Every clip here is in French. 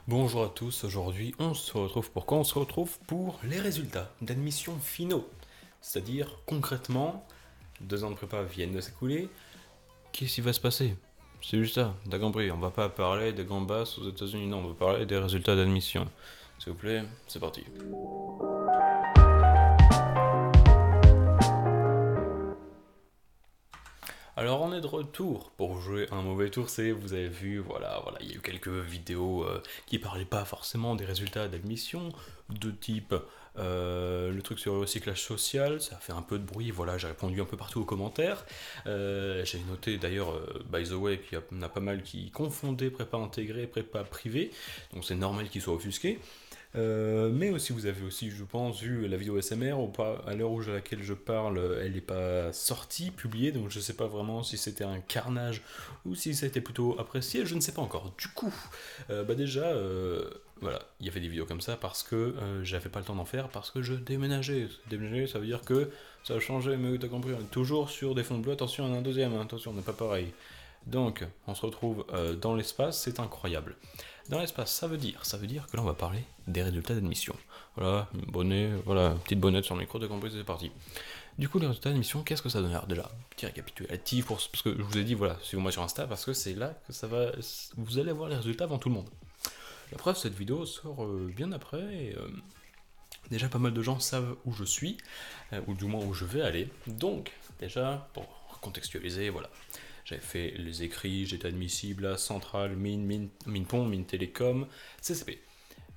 Bonjour à tous, aujourd'hui on se retrouve pour quoi? On se retrouve pour les résultats d'admission finaux. C'est-à-dire concrètement, 2 ans de prépa viennent de s'écouler, qu'est-ce qui va se passer? C'est juste ça, t'as compris, on va pas parler des gambas aux États-Unis, non, on va parler des résultats d'admission. S'il vous plaît, c'est parti. Alors on est de retour pour jouer un mauvais tour, c'est, vous avez vu, voilà, il y a eu quelques vidéos qui parlaient pas forcément des résultats d'admission, de type le truc sur le recyclage social, ça a fait un peu de bruit, voilà, j'ai répondu un peu partout aux commentaires. J'ai noté d'ailleurs, by the way, qu'il y en a pas mal qui confondaient prépa intégrée et prépa privée, donc c'est normal qu'ils soient offusqués. Mais aussi, vous avez aussi, je pense, vu la vidéo SMR, ou pas, à l'heure à laquelle je parle, elle n'est pas sortie, publiée, donc je ne sais pas vraiment si c'était un carnage ou si ça a été plutôt apprécié, je ne sais pas encore. Du coup, déjà, voilà, il y avait des vidéos comme ça parce que j'avais pas le temps d'en faire, parce que je déménageais. Déménager, ça veut dire que ça a changé, mais t'as compris, on est toujours sur des fonds bleus, attention, on a un deuxième, attention, on n'est pas pareil. Donc, on se retrouve dans l'espace, c'est incroyable. Dans l'espace, ça veut dire que là on va parler des résultats d'admission. Voilà, bonnet, voilà, petite bonnette sur le micro de compris, c'est parti. Du coup, les résultats d'admission, qu'est-ce que ça donne? Alors déjà, petit récapitulatif, parce que je vous ai dit, voilà, suivez-moi sur Insta, parce que c'est là que ça va, vous allez voir les résultats avant tout le monde. La preuve, cette vidéo sort bien après, et déjà pas mal de gens savent où je suis, ou du moins où je vais aller. Donc, déjà, pour contextualiser, voilà, j'avais fait les écrits, j'étais admissible à Centrale, Minpont, Mine Télécom, CCP.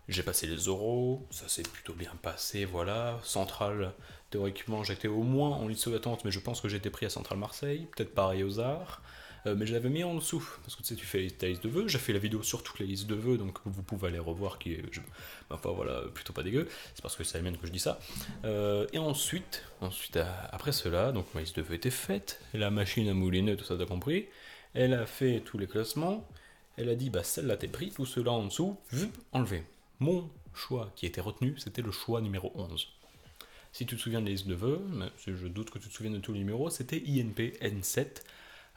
J'ai passé les oraux, ça s'est plutôt bien passé, voilà. Centrale, théoriquement, j'étais au moins en liste d'attente, mais je pense que j'étais pris à Centrale Marseille, peut-être pareil aux arts. Mais je l'avais mis en dessous, parce que tu sais, tu fais ta liste de vœux, j'ai fait la vidéo sur toutes les listes de vœux, donc vous pouvez aller revoir, qui est, enfin voilà, plutôt pas dégueu, c'est parce que c'est la mienne que je dis ça. Et ensuite, après cela, donc ma liste de vœux était faite, la machine a mouliné, tout ça t'as compris, elle a fait tous les classements, elle a dit, bah celle-là t'es pris, tout cela en dessous, enlevé. Mon choix qui a été retenu, c'était le choix numéro 11. Si tu te souviens de la liste de vœux, mais je doute que tu te souviennes de tous les numéros, c'était INP N7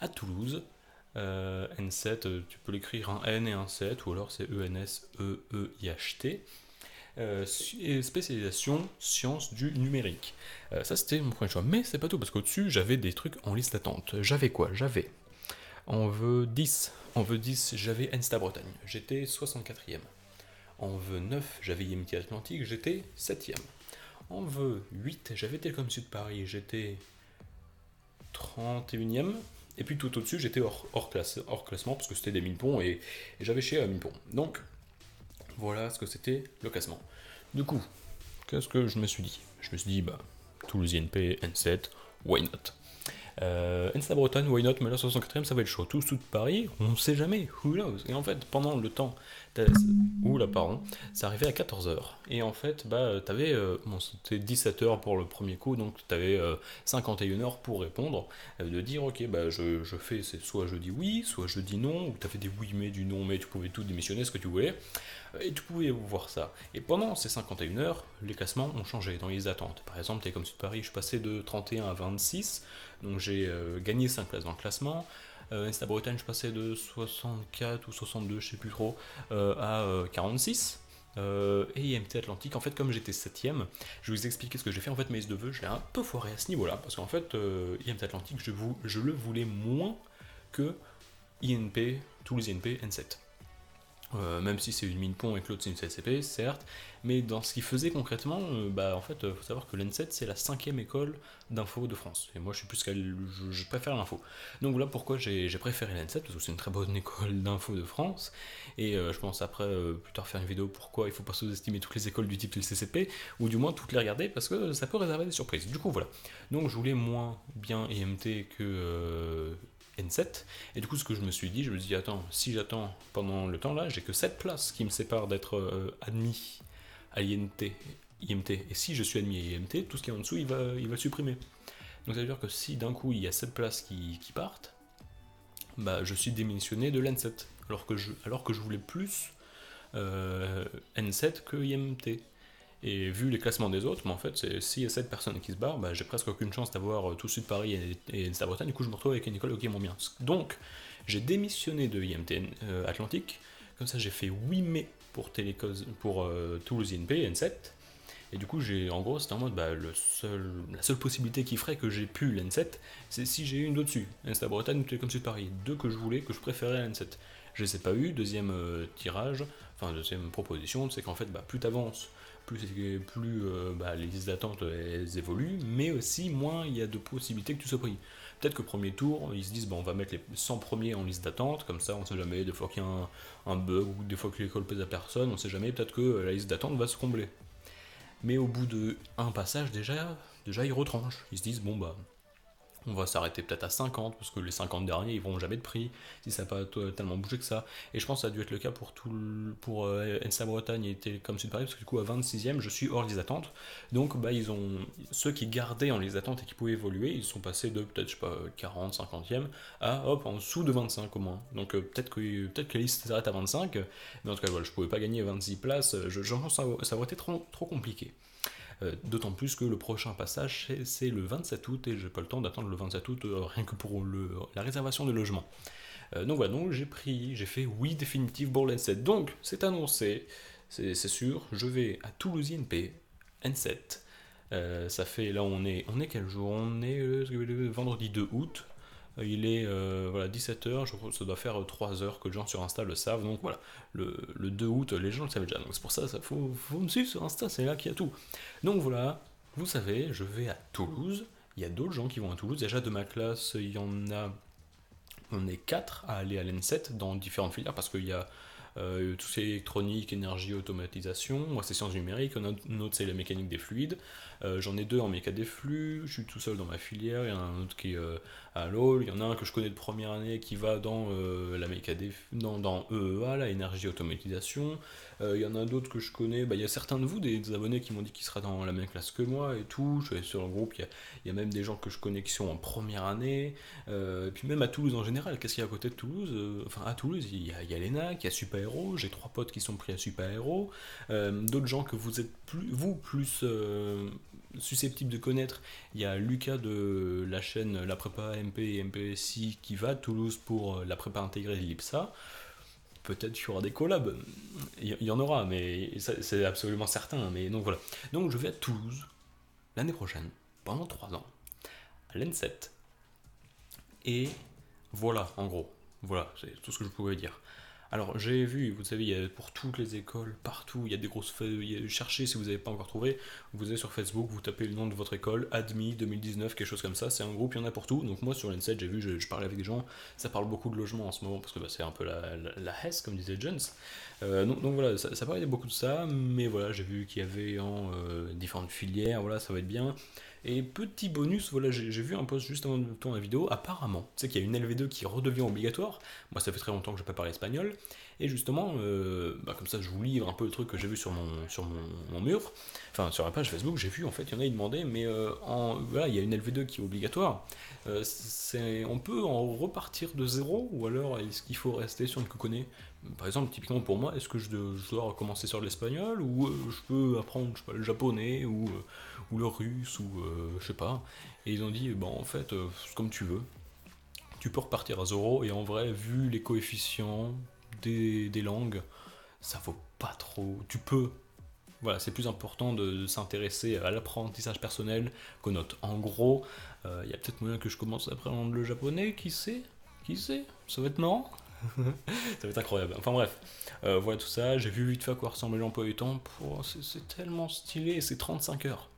à Toulouse. N7, tu peux l'écrire un N et un 7, ou alors c'est ENS-EEIHT. Spécialisation sciences du numérique. Ça, c'était mon premier choix. Mais c'est pas tout, parce qu'au-dessus, j'avais des trucs en liste d'attente. J'avais quoi? J'avais en vœu 10. En vœu 10, j'avais Ensta Bretagne. J'étais 64e. En vœu 9, j'avais IMT Atlantique, j'étais 7e. En vœu 8, j'avais Télécom Sud Paris, j'étais 31e. Et puis tout au-dessus, j'étais hors classement, parce que c'était des Minpont et j'avais chez Minpont. Donc, voilà ce que c'était le classement. Du coup, qu'est-ce que je me suis dit? Je me suis dit, bah, Toulouse INP, N7, why not? Insta Bretagne, why not? Mais là, 64ème, ça va être chaud. Tout sous de Paris, on sait jamais. Who knows? Et en fait, pendant le temps. Oula, pardon. Ça arrivait à 14h. Et en fait, bah, t'avais. Bon, c'était 17h pour le premier coup, donc t'avais 51 heures pour répondre. De dire, ok, bah, je fais. Soit je dis oui, soit je dis non. Ou t'avais des oui, mais du non, mais tu pouvais tout démissionner, ce que tu voulais. Et tu pouvais voir ça. Et pendant ces 51 heures, les classements ont changé dans les attentes. Par exemple, t'es comme Sud Paris, je suis passé de 31 à 26. Donc j'ai gagné 5 places dans le classement. Insta Bretagne, je passais de 64 ou 62, je sais plus trop, à 46. Et IMT Atlantique, en fait, comme j'étais 7ème, je vais vous expliquer ce que j'ai fait. En fait, mes listes de vœux, je l'ai un peu foiré à ce niveau-là. Parce qu'en fait, IMT Atlantique, je le voulais moins que INP, Toulouse INP N7. Même si c'est une mine pont et que l'autre c'est une CSCP, certes, mais dans ce qu'il faisait concrètement, bah en fait, faut savoir que l'N7 c'est la 5e école d'info de France. Et moi je suis plus je préfère l'info. Donc voilà pourquoi j'ai préféré l'N7, parce que c'est une très bonne école d'info de France. Et je pense après plus tard faire une vidéo pourquoi il faut pas sous-estimer toutes les écoles du type LCCP, ou du moins toutes les regarder parce que ça peut réserver des surprises. Du coup voilà. Donc je voulais moins bien IMT que N7. Et du coup, ce que je me suis dit, attends, si j'attends pendant le temps là, j'ai que 7 places qui me séparent d'être admis à l'IMT. IMT. Et si je suis admis à IMT, tout ce qui est en dessous, il va le supprimer. Donc ça veut dire que si d'un coup il y a 7 places qui partent, bah je suis démissionné de l'N7. Alors que je voulais plus N7 que IMT. Et vu les classements des autres, mais en fait, s'il y a 7 personnes qui se barrent, bah, j'ai presque aucune chance d'avoir tout Sud Paris et Bretagne. Du coup, je me retrouve avec une école qui est moins bien. Donc, j'ai démissionné de IMT Atlantique, Comme ça, j'ai fait 8 mai pour, Toulouse INP, N7. Et du coup, en gros, c'était en mode, la seule possibilité qui ferait que j'ai pu l'N7, c'est si j'ai eu une au-dessus. Insta Bretagne ou Télécom Sud Paris. Deux que je voulais, que je préférais à l'N7. Je les ai pas eu. Deuxième tirage, enfin, deuxième proposition, c'est qu'en fait, plus t'avances, plus les listes d'attente elles évoluent, mais aussi moins il y a de possibilités que tu sois pris. Peut-être que premier tour, ils se disent on va mettre les 100 premiers en liste d'attente, comme ça on sait jamais, des fois qu'il y a un bug ou des fois que l'école pèse à personne, on sait jamais, peut-être que la liste d'attente va se combler. Mais au bout de un passage, déjà ils retranchent. Ils se disent, on va s'arrêter peut-être à 50, parce que les 50 derniers, ils vont jamais de prix, si ça n'a pas tellement bougé que ça. Et je pense que ça a dû être le cas pour Ensa Bretagne et Télécom Sud Paris, parce que du coup, à 26e, je suis hors liste d'attente. Donc, ceux qui gardaient en liste d'attente et qui pouvaient évoluer, ils sont passés de peut-être, 40, 50e, à en dessous de 25 au moins. Donc, peut-être que la liste s'arrête à 25, mais en tout cas, voilà, je pouvais pas gagner 26 places, je pense que ça aurait été trop compliqué. D'autant plus que le prochain passage c'est le 27 août et j'ai pas le temps d'attendre le 27 août rien que pour la réservation de logement. Donc voilà, j'ai fait oui définitive pour l'N7. Donc c'est annoncé, c'est sûr, je vais à Toulouse INP N7. Ça fait là on est quel jour? On est le vendredi 2 août. Il est 17h, je crois que ça doit faire 3 heures que les gens sur Insta le savent, donc voilà, le 2 août, les gens le savaient déjà, donc c'est pour ça, faut me suivre sur Insta, c'est là qu'il y a tout. Donc voilà, vous savez, je vais à Toulouse, il y a d'autres gens qui vont à Toulouse, déjà de ma classe, on est 4 à aller à l'N7 dans différentes filières, parce qu'il y a tout ce qui est électronique, énergie, automatisation. Moi, c'est sciences numériques. Un autre, c'est la mécanique des fluides. J'en ai deux en méca des flux. Je suis tout seul dans ma filière. Il y en a un autre qui est à LOL. Il y en a un que je connais de première année qui va dans la méca dans EEA, la énergie, automatisation. Il y en a d'autres que je connais. Il y a certains de vous, des abonnés, qui m'ont dit qu'il sera dans la même classe que moi et tout. Je suis sur le groupe. Il y a même des gens que je connais qui sont en première année. Et puis même à Toulouse en général. Qu'est-ce qu'il y a à côté de Toulouse? Enfin, à Toulouse, il y a l'ENAC, il y a Super Héros, j'ai 3 potes qui sont pris à Super Héros, d'autres gens que vous êtes plus susceptibles de connaître, il y a Lucas de la chaîne La Prépa MP et MPSI qui va à Toulouse pour la prépa intégrée de l'IPSA. Peut-être qu'il y aura des collabs, il y en aura, mais c'est absolument certain. Mais donc voilà. Donc je vais à Toulouse l'année prochaine, pendant 3 ans, à l'N7. Et voilà, en gros. Voilà, c'est tout ce que je pouvais dire. Alors j'ai vu, vous savez, il y a pour toutes les écoles, partout, il y a des grosses feuilles. Cherchez si vous n'avez pas encore trouvé. Vous allez sur Facebook, vous tapez le nom de votre école, Admis 2019, quelque chose comme ça. C'est un groupe, il y en a pour tout. Donc moi sur l'N7, j'ai vu, je parlais avec des gens. Ça parle beaucoup de logement en ce moment parce que c'est un peu la HES, comme disait Jones. Donc voilà, ça parlait beaucoup de ça. Mais voilà, j'ai vu qu'il y avait différentes filières. Voilà, ça va être bien. Et petit bonus, voilà, j'ai vu un post juste avant de tourner la vidéo, apparemment, tu sais qu'il y a une LV2 qui redevient obligatoire, moi ça fait très longtemps que je n'ai pas parlé espagnol, et justement, comme ça je vous livre un peu le truc que j'ai vu sur mon mur, enfin sur la page Facebook, j'ai vu en fait, il y en a qui demandaient, mais voilà, il y a une LV2 qui est obligatoire, on peut en repartir de zéro, ou alors est-ce qu'il faut rester sur le que connaît? Par exemple, typiquement pour moi, est-ce que je dois recommencer sur l'espagnol, ou je peux apprendre, je sais pas, le japonais, ou le russe, ou je sais pas. Et ils ont dit, en fait, comme tu veux, tu peux repartir à zéro, et en vrai, vu les coefficients des langues, ça vaut pas trop. Tu peux. Voilà, c'est plus important de s'intéresser à l'apprentissage personnel qu'aux notes. En gros, il y a peut-être moyen que je commence à apprendre le japonais, qui sait? Ça va être marrant. Ça va être incroyable. Enfin bref, voilà tout ça. J'ai vu vite fait à quoi ressemblait l'emploi du temps. C'est tellement stylé, et c'est 35 heures.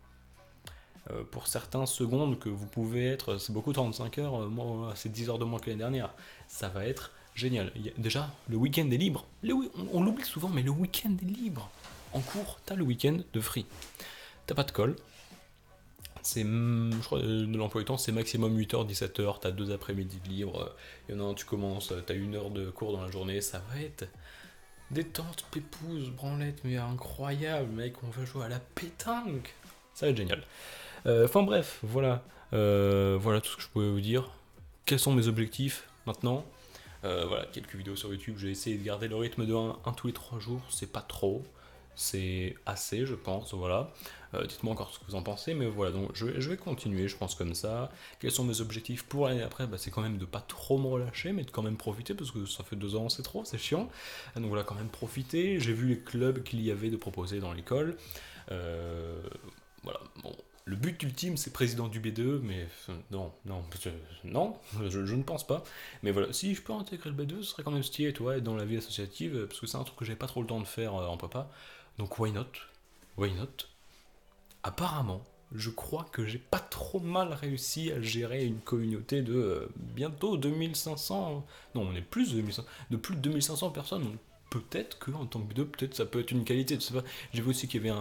Pour certains secondes que vous pouvez être, c'est beaucoup 35 heures, moi c'est 10 heures de moins que l'année dernière. Ça va être génial. Déjà, le week-end est libre. On l'oublie souvent, mais le week-end est libre. En cours, t'as le week-end de free. T'as pas de colle. Je crois, de l'emploi du temps, c'est maximum 8h, 17h, t'as 2 après-midi de libre, il y en a un, tu commences, t'as 1 heure de cours dans la journée, ça va être détente, pépouze, branlette, mais incroyable, mec, on va jouer à la pétanque, ça va être génial. Enfin bref, voilà tout ce que je pouvais vous dire. Quels sont mes objectifs maintenant? Voilà, quelques vidéos sur YouTube, j'ai essayé de garder le rythme de un tous les 3 jours, c'est pas trop. c'est assez, je pense, voilà. Dites-moi encore ce que vous en pensez, mais voilà, donc je vais continuer, je pense comme ça. Quels sont mes objectifs pour l'année après? Bah, c'est quand même de pas trop me relâcher, mais de quand même profiter, parce que ça fait 2 ans, c'est trop, c'est chiant. Donc voilà, quand même profiter. J'ai vu les clubs qu'il y avait de proposer dans l'école. Euh, voilà, bon. Le but ultime, c'est président du B2, mais non, je ne pense pas. Mais voilà, si je peux intégrer le B2, ce serait quand même stylé, toi, être dans la vie associative, parce que c'est un truc que j'avais pas trop le temps de faire en prépa. Donc why not? Why not? Apparemment, je crois que j'ai pas trop mal réussi à gérer une communauté de bientôt 2500. Non, on est plus de 2500, de plus de 2500 personnes. Donc peut-être que en tant que B2, peut-être ça peut être une qualité. Je sais pas. J'ai vu aussi qu'il y avait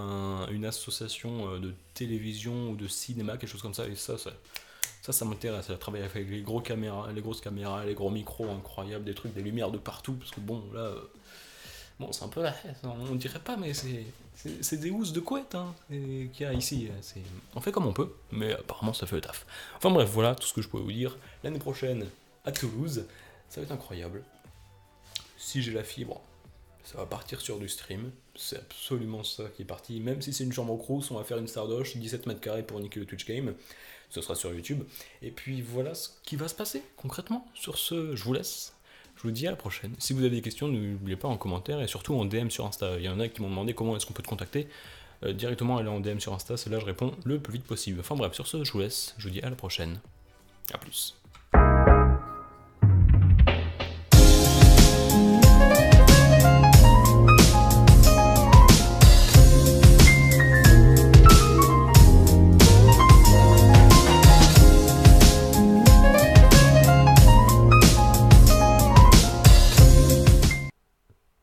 une association de télévision ou de cinéma, quelque chose comme ça. Et ça m'intéresse. Travailler avec les gros caméras, les grosses caméras, les gros micros incroyables, des trucs, des lumières de partout. Parce que bon, là, bon, c'est un peu la haine, on dirait pas, mais c'est des housses de couette hein, qu'il y a ici. On fait comme on peut, mais apparemment ça fait le taf. Enfin bref, voilà tout ce que je pouvais vous dire. L'année prochaine, à Toulouse, ça va être incroyable. Si j'ai la fibre, ça va partir sur du stream. C'est absolument ça qui est parti. Même si c'est une chambre au crous, on va faire une Sardoche, 17 mètres carrés pour niquer le Twitch Game. Ce sera sur YouTube. Et puis voilà ce qui va se passer concrètement. Sur ce, je vous laisse. Je vous dis à la prochaine. Si vous avez des questions, n'oubliez pas en commentaire et surtout en DM sur Insta. Il y en a qui m'ont demandé comment est-ce qu'on peut te contacter. Directement aller en DM sur Insta, c'est là je réponds le plus vite possible. Enfin bref, sur ce, je vous laisse. Je vous dis à la prochaine. A plus.